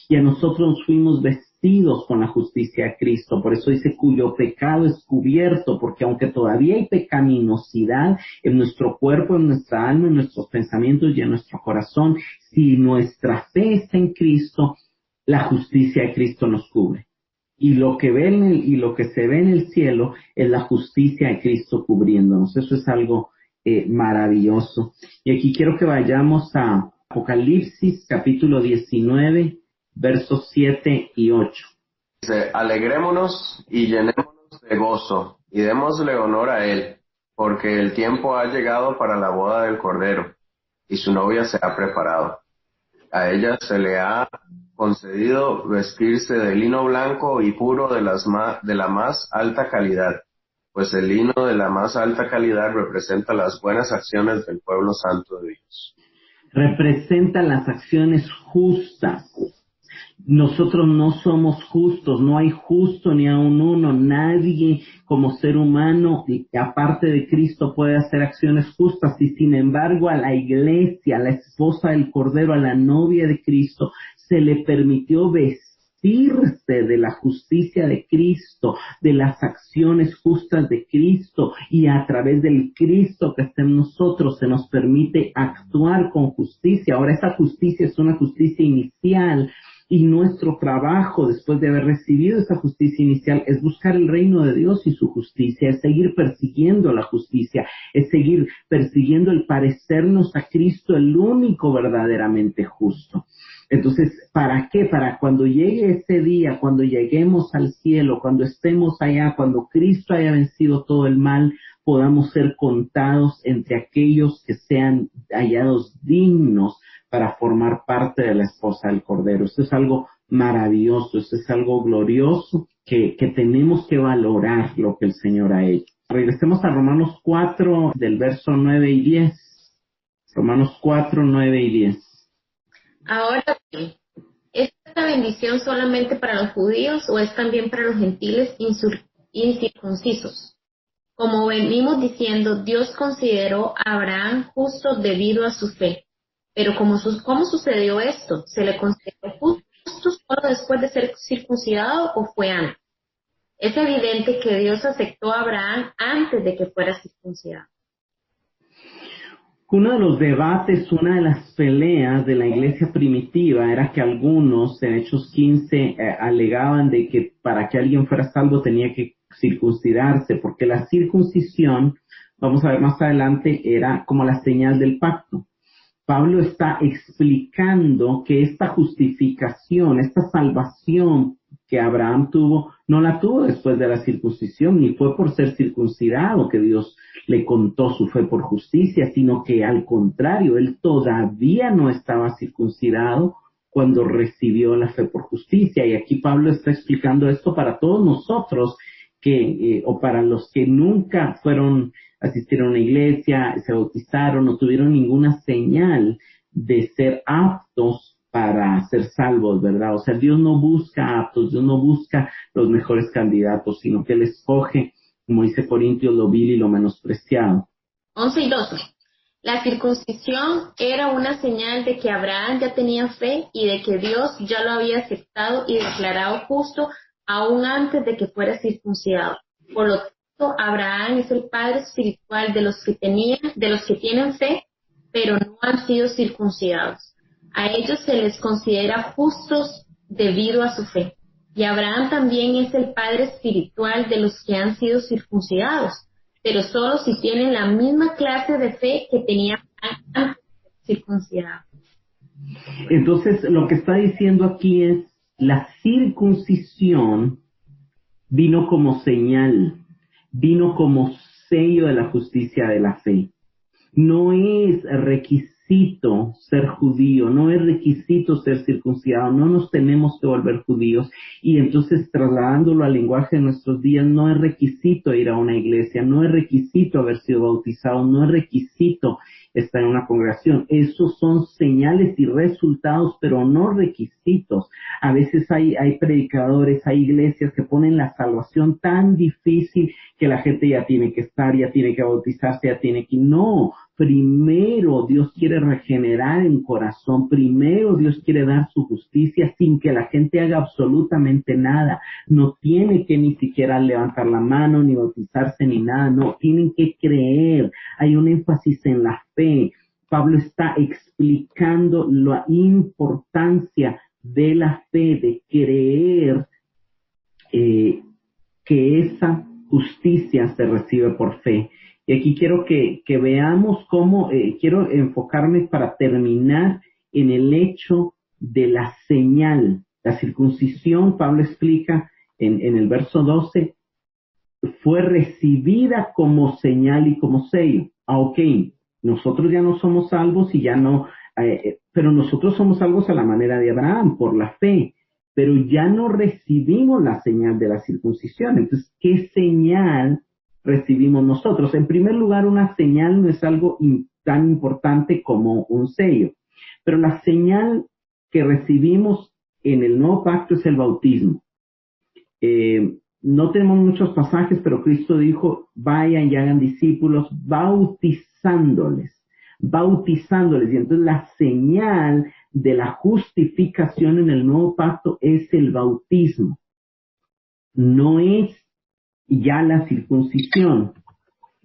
Y a nosotros fuimos vestidos con la justicia de Cristo. Por eso dice cuyo pecado es cubierto, porque aunque todavía hay pecaminosidad en nuestro cuerpo, en nuestra alma, en nuestros pensamientos y en nuestro corazón, si nuestra fe está en Cristo, la justicia de Cristo nos cubre. Y lo que se ve en el cielo es la justicia de Cristo cubriéndonos. Eso es algo maravilloso. Y aquí quiero que vayamos a Apocalipsis capítulo 19, versos 7 y 8. Dice, alegrémonos y llenémonos de gozo, y démosle honor a él, porque el tiempo ha llegado para la boda del Cordero, y su novia se ha preparado. A ella se le ha concedido vestirse de lino blanco y puro de la más alta calidad, pues el lino de la más alta calidad representa las buenas acciones del pueblo santo de Dios. Representa las acciones justas. Nosotros no somos justos, no hay justo ni aun uno, nadie como ser humano, aparte de Cristo, puede hacer acciones justas, y sin embargo a la iglesia, a la esposa del Cordero, a la novia de Cristo, se le permitió vestirse de la justicia de Cristo, de las acciones justas de Cristo, y a través del Cristo que está en nosotros se nos permite actuar con justicia. Ahora esa justicia es una justicia inicial, y nuestro trabajo después de haber recibido esa justicia inicial es buscar el reino de Dios y su justicia, es seguir persiguiendo la justicia, es seguir persiguiendo el parecernos a Cristo, el único verdaderamente justo. Entonces, ¿para qué? Para cuando llegue ese día, cuando lleguemos al cielo, cuando estemos allá, cuando Cristo haya vencido todo el mal, podamos ser contados entre aquellos que sean hallados dignos para formar parte de la esposa del Cordero. Esto es algo maravilloso, esto es algo glorioso que tenemos que valorar lo que el Señor ha hecho. Regresemos a Romanos 4, del verso 9 y 10. Romanos 4, 9 y 10. Ahora bien, ¿es esta bendición solamente para los judíos o es también para los gentiles incircuncisos? Como venimos diciendo, Dios consideró a Abraham justo debido a su fe. Pero ¿cómo sucedió esto? ¿Se le consideró justo solo después de ser circuncidado o fue antes? Es evidente que Dios aceptó a Abraham antes de que fuera circuncidado. Uno de los debates, una de las peleas de la iglesia primitiva era que algunos, en Hechos 15, alegaban de que para que alguien fuera salvo tenía que circuncidarse, porque la circuncisión, vamos a ver más adelante, era como la señal del pacto. Pablo está explicando que esta justificación, esta salvación que Abraham tuvo, no la tuvo después de la circuncisión, ni fue por ser circuncidado que Dios le contó su fe por justicia, sino que al contrario, él todavía no estaba circuncidado cuando recibió la fe por justicia. Y aquí Pablo está explicando esto para todos nosotros, o para los que nunca asistieron a una iglesia, se bautizaron, no tuvieron ninguna señal de ser aptos para ser salvos, ¿verdad? O sea, Dios no busca aptos, Dios no busca los mejores candidatos, sino que Él escoge, como dice Corintios, lo vil y lo menospreciado. 11 y 12. La circuncisión era una señal de que Abraham ya tenía fe y de que Dios ya lo había aceptado y declarado justo aún antes de que fuera circuncidado. Por lo tanto, Abraham es el padre espiritual de los que tienen fe, pero no han sido circuncidados. A ellos se les considera justos debido a su fe. Y Abraham también es el padre espiritual de los que han sido circuncidados, pero solo si tienen la misma clase de fe que tenía antes de ser circuncidado. Entonces, lo que está diciendo aquí es, la circuncisión vino como señal, vino como sello de la justicia de la fe. No es requisito ser judío, no es requisito ser circuncidado, no nos tenemos que volver judíos. Y entonces, trasladándolo al lenguaje de nuestros días, no es requisito ir a una iglesia, no es requisito haber sido bautizado, no es requisito estar en una congregación. Esos son señales y resultados, pero no requisitos. A veces hay predicadores, hay iglesias que ponen la salvación tan difícil que la gente ya tiene que estar, ya tiene que bautizarse, ya tiene que... No, primero Dios quiere regenerar en corazón, primero Dios quiere dar su justicia sin que la gente haga absolutamente nada. No tiene que ni siquiera levantar la mano, ni bautizarse, ni nada, no, tienen que creer. Hay un énfasis en la fe. Pablo está explicando la importancia de la fe, de creer que esa justicia se recibe por fe. Y aquí quiero que veamos cómo, quiero enfocarme para terminar en el hecho de la señal. La circuncisión, Pablo explica en el verso 12, fue recibida como señal y como sello. Ok, nosotros ya no somos salvos y ya no, pero nosotros somos salvos a la manera de Abraham, por la fe, pero ya no recibimos la señal de la circuncisión. Entonces, ¿qué señal recibimos nosotros? En primer lugar, una señal no es algo tan importante como un sello, pero la señal que recibimos en el nuevo pacto es el bautismo. No tenemos muchos pasajes, pero Cristo dijo, vayan y hagan discípulos, bautizándoles. Y entonces la señal de la justificación en el nuevo pacto es el bautismo. No es ya la circuncisión.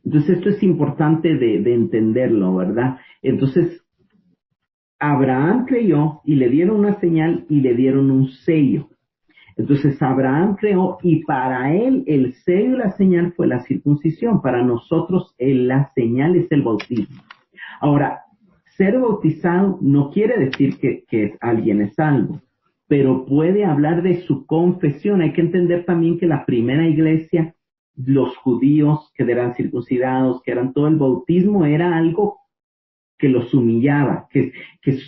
Entonces esto es importante de entenderlo, ¿verdad? Entonces, Abraham creyó y le dieron una señal y le dieron un sello. Entonces Abraham creó y para él el sello y la señal fue la circuncisión. Para nosotros la señal es el bautismo. Ahora, ser bautizado no quiere decir que alguien es salvo, pero puede hablar de su confesión. Hay que entender también que la primera iglesia, los judíos que eran circuncidados, que eran todo el bautismo, era algo que los humillaba, que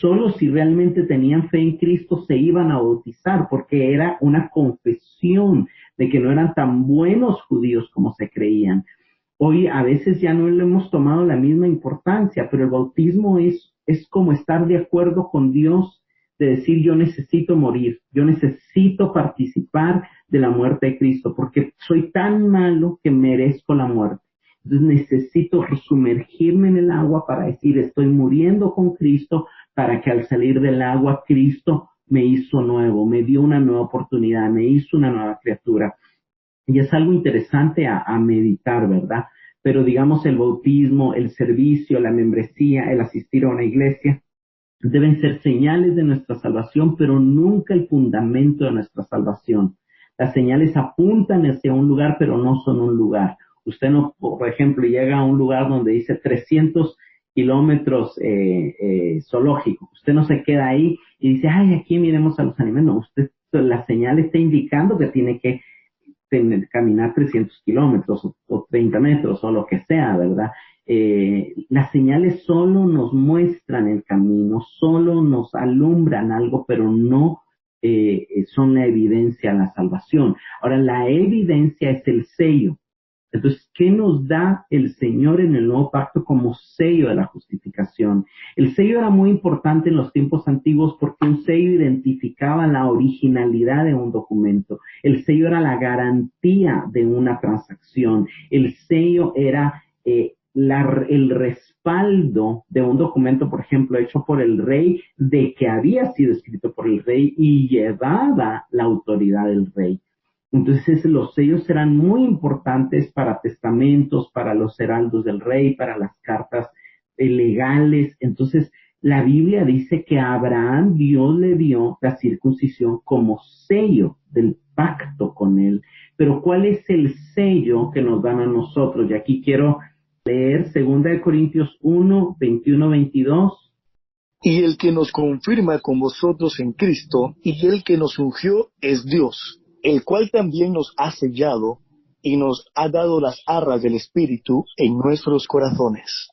solo si realmente tenían fe en Cristo se iban a bautizar, porque era una confesión de que no eran tan buenos judíos como se creían. Hoy a veces ya no le hemos tomado la misma importancia, pero el bautismo es como estar de acuerdo con Dios, de decir yo necesito morir, yo necesito participar de la muerte de Cristo, porque soy tan malo que merezco la muerte. Entonces necesito sumergirme en el agua para decir estoy muriendo con Cristo, para que al salir del agua Cristo me hizo nuevo, me dio una nueva oportunidad, me hizo una nueva criatura. Y es algo interesante a meditar, ¿verdad? Pero digamos el bautismo, el servicio, la membresía, el asistir a una iglesia, deben ser señales de nuestra salvación, pero nunca el fundamento de nuestra salvación. Las señales apuntan hacia un lugar, pero no son un lugar. Usted no, por ejemplo, llega a un lugar donde dice 300 kilómetros zoológico. Usted no se queda ahí y dice, ay, aquí miremos a los animales. No, la señal está indicando que tiene que caminar 300 kilómetros o 30 metros o lo que sea, ¿verdad? Las señales solo nos muestran el camino, solo nos alumbran algo, pero no son la evidencia de la salvación. Ahora, la evidencia es el sello. Entonces, ¿qué nos da el Señor en el nuevo pacto como sello de la justificación? El sello era muy importante en los tiempos antiguos porque un sello identificaba la originalidad de un documento. El sello era la garantía de una transacción. El sello era el respaldo de un documento, por ejemplo, hecho por el rey, de que había sido escrito por el rey y llevaba la autoridad del rey. Entonces los sellos eran muy importantes para testamentos, para los heraldos del rey, para las cartas legales. Entonces la Biblia dice que a Abraham Dios le dio la circuncisión como sello del pacto con él. Pero ¿cuál es el sello que nos dan a nosotros? Y aquí quiero leer 2 Corintios 1, 21, 22. Y el que nos confirma con vosotros en Cristo, y el que nos ungió es Dios, el cual también nos ha sellado y nos ha dado las arras del Espíritu en nuestros corazones.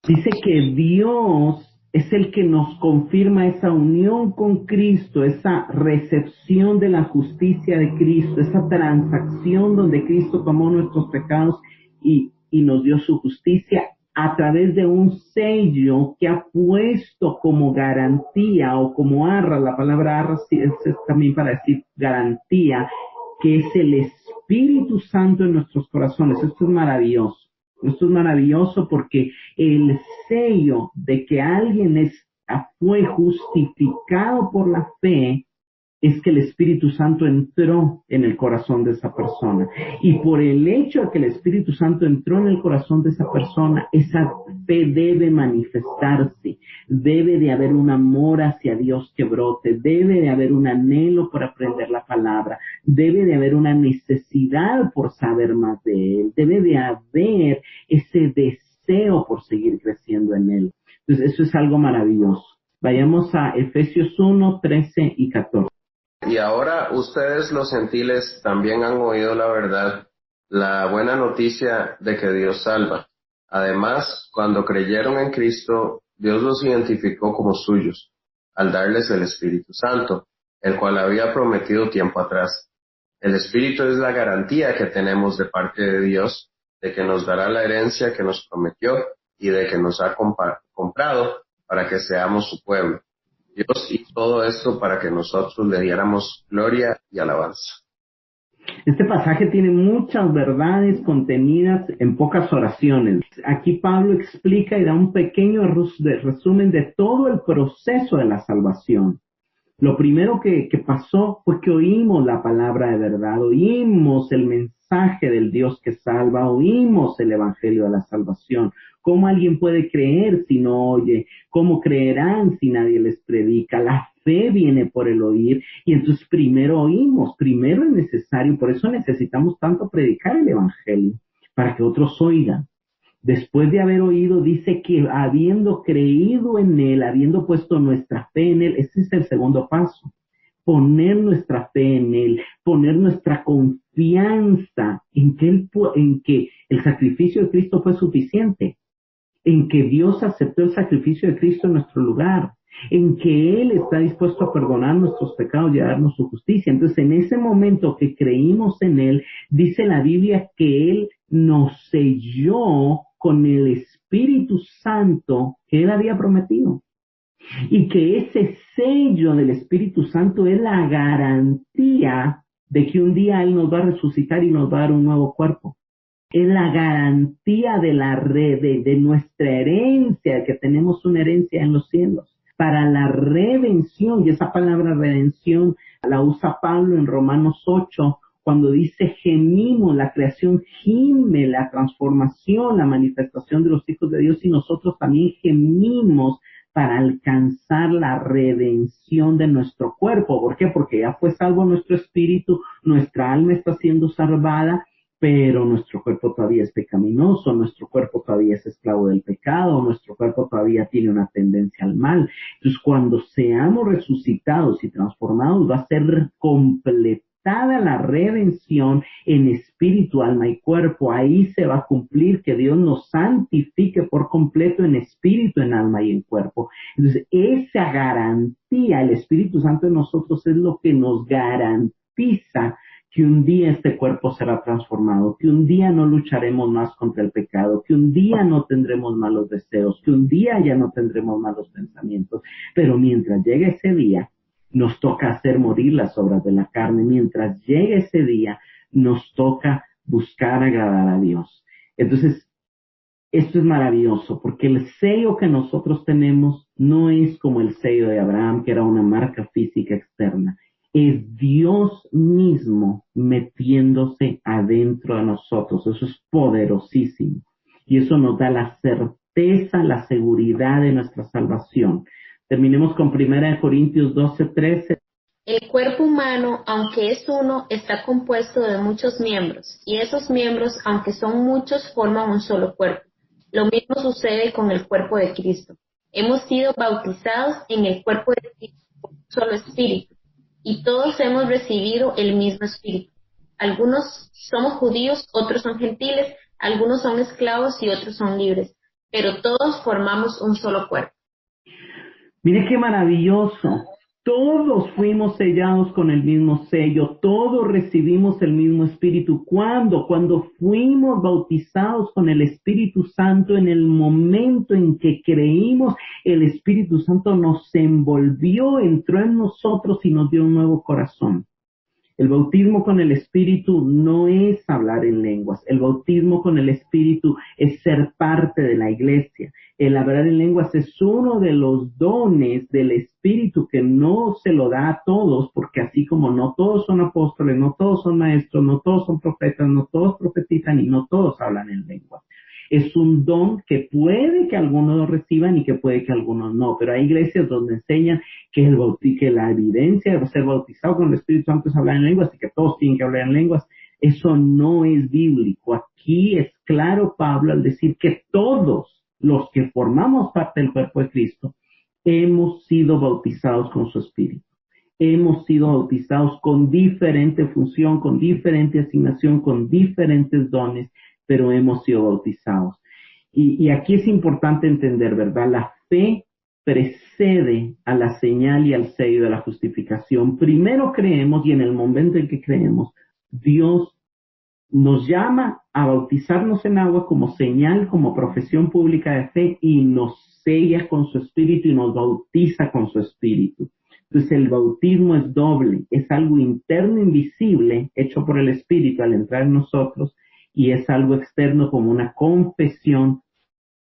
Dice que Dios es el que nos confirma esa unión con Cristo, esa recepción de la justicia de Cristo, esa transacción donde Cristo tomó nuestros pecados y nos dio su justicia a través de un sello que ha puesto como garantía o como arras. La palabra arras es también para decir garantía, que es el Espíritu Santo en nuestros corazones. Esto es maravilloso. Esto es maravilloso porque el sello de que alguien fue justificado por la fe es que el Espíritu Santo entró en el corazón de esa persona. Y por el hecho de que el Espíritu Santo entró en el corazón de esa persona, esa fe debe manifestarse. Debe de haber un amor hacia Dios que brote. Debe de haber un anhelo por aprender la palabra. Debe de haber una necesidad por saber más de Él. Debe de haber ese deseo por seguir creciendo en Él. Entonces, eso es algo maravilloso. Vayamos a Efesios 1, 13 y 14. Y ahora ustedes los gentiles también han oído la verdad, la buena noticia de que Dios salva. Además, cuando creyeron en Cristo, Dios los identificó como suyos, al darles el Espíritu Santo, el cual había prometido tiempo atrás. El Espíritu es la garantía que tenemos de parte de Dios, de que nos dará la herencia que nos prometió y de que nos ha comprado para que seamos su pueblo. Dios hizo todo esto para que nosotros le diéramos gloria y alabanza. Este pasaje tiene muchas verdades contenidas en pocas oraciones. Aquí Pablo explica y da un pequeño resumen de todo el proceso de la salvación. Lo primero que pasó fue que oímos la palabra de verdad, oímos el mensaje del Dios que salva, oímos el evangelio de la salvación. ¿Cómo alguien puede creer si no oye? ¿Cómo creerán si nadie les predica? La fe viene por el oír y entonces primero oímos, primero es necesario, por eso necesitamos tanto predicar el evangelio, para que otros oigan. Después de haber oído, dice que habiendo creído en Él, habiendo puesto nuestra fe en Él, ese es el segundo paso. Poner nuestra fe en Él, poner nuestra confianza en que el sacrificio de Cristo fue suficiente, en que Dios aceptó el sacrificio de Cristo en nuestro lugar, en que Él está dispuesto a perdonar nuestros pecados y a darnos su justicia. Entonces, en ese momento que creímos en Él, dice la Biblia que Él nos selló con el Espíritu Santo que Él había prometido. Y que ese sello del Espíritu Santo es la garantía de que un día Él nos va a resucitar y nos va a dar un nuevo cuerpo. Es la garantía de de nuestra herencia, de que tenemos una herencia en los cielos. Para la redención, y esa palabra redención la usa Pablo en Romanos 8, cuando dice gemimos, la creación gime, la transformación, la manifestación de los hijos de Dios, y nosotros también gemimos para alcanzar la redención de nuestro cuerpo. ¿Por qué? Porque ya fue salvo nuestro espíritu, nuestra alma está siendo salvada, pero nuestro cuerpo todavía es pecaminoso, nuestro cuerpo todavía es esclavo del pecado, nuestro cuerpo todavía tiene una tendencia al mal. Entonces, cuando seamos resucitados y transformados, va a ser completada la redención en espíritu, alma y cuerpo. Ahí se va a cumplir que Dios nos santifique por completo en espíritu, en alma y en cuerpo. Entonces, esa garantía, el Espíritu Santo en nosotros es lo que nos garantiza que un día este cuerpo será transformado, que un día no lucharemos más contra el pecado, que un día no tendremos malos deseos, que un día ya no tendremos malos pensamientos. Pero mientras llegue ese día, nos toca hacer morir las obras de la carne. Mientras llegue ese día, nos toca buscar agradar a Dios. Entonces, esto es maravilloso, porque el sello que nosotros tenemos no es como el sello de Abraham, que era una marca física externa. Es Dios mismo metiéndose adentro de nosotros. Eso es poderosísimo. Y eso nos da la certeza, la seguridad de nuestra salvación. Terminemos con 1 Corintios 12:13. El cuerpo humano, aunque es uno, está compuesto de muchos miembros, y esos miembros, aunque son muchos, forman un solo cuerpo. Lo mismo sucede con el cuerpo de Cristo. Hemos sido bautizados en el cuerpo de Cristo por un solo espíritu, y todos hemos recibido el mismo espíritu. Algunos somos judíos, otros son gentiles, algunos son esclavos y otros son libres, pero todos formamos un solo cuerpo. Mire qué maravilloso. Todos fuimos sellados con el mismo sello, todos recibimos el mismo Espíritu. ¿Cuándo? Cuando fuimos bautizados con el Espíritu Santo, en el momento en que creímos, el Espíritu Santo nos envolvió, entró en nosotros y nos dio un nuevo corazón. El bautismo con el Espíritu no es hablar en lenguas. El bautismo con el Espíritu es ser parte de la iglesia. El hablar en lenguas es uno de los dones del Espíritu que no se lo da a todos, porque así como no todos son apóstoles, no todos son maestros, no todos son profetas, no todos profetizan y no todos hablan en lenguas. Es un don que puede que algunos lo reciban y que puede que algunos no, pero hay iglesias donde enseñan que la evidencia de ser bautizado con el Espíritu Santo es hablar en lenguas y que todos tienen que hablar en lenguas. Eso no es bíblico. Aquí es claro Pablo al decir que todos los que formamos parte del cuerpo de Cristo hemos sido bautizados con su Espíritu. Hemos sido bautizados con diferente función, con diferente asignación, con diferentes dones, pero hemos sido bautizados. Y aquí es importante entender, ¿verdad? La fe precede a la señal y al sello de la justificación. Primero creemos y en el momento en que creemos, Dios nos llama a bautizarnos en agua como señal, como profesión pública de fe y nos sella con su Espíritu y nos bautiza con su Espíritu. Entonces el bautismo es doble, es algo interno invisible hecho por el Espíritu al entrar en nosotros y es algo externo como una confesión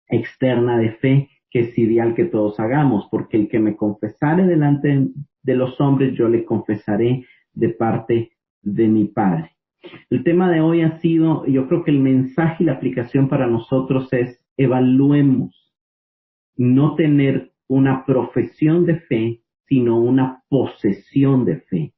externa de fe que es ideal que todos hagamos, porque el que me confesare delante de los hombres, yo le confesaré de parte de mi Padre. El tema de hoy ha sido, yo creo que el mensaje y la aplicación para nosotros es: evaluemos no tener una profesión de fe, sino una posesión de fe.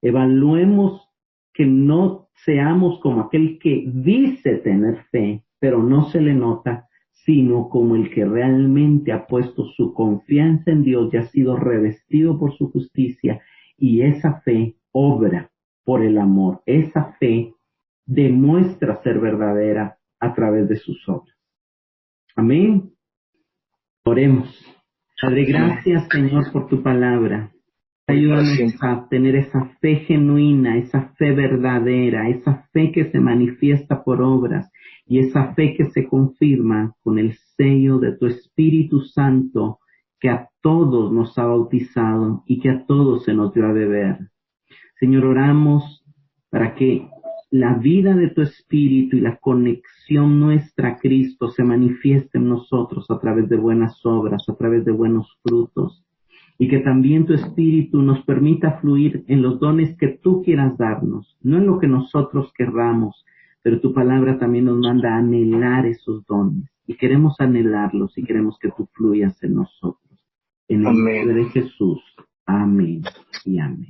Evaluemos que no seamos como aquel que dice tener fe, pero no se le nota, sino como el que realmente ha puesto su confianza en Dios y ha sido revestido por su justicia, y esa fe obra por el amor. Esa fe demuestra ser verdadera a través de sus obras. Amén. Oremos. Padre, gracias, Señor, por tu palabra. Ayúdanos a tener esa fe genuina, esa fe verdadera, esa fe que se manifiesta por obras y esa fe que se confirma con el sello de tu Espíritu Santo que a todos nos ha bautizado y que a todos se nos dio a beber. Señor, oramos para que la vida de tu Espíritu y la conexión nuestra a Cristo se manifieste en nosotros a través de buenas obras, a través de buenos frutos. Y que también tu Espíritu nos permita fluir en los dones que tú quieras darnos, no en lo que nosotros querramos, pero tu palabra también nos manda a anhelar esos dones. Y queremos anhelarlos y queremos que tú fluyas en nosotros. En el nombre de Jesús. Amén y amén.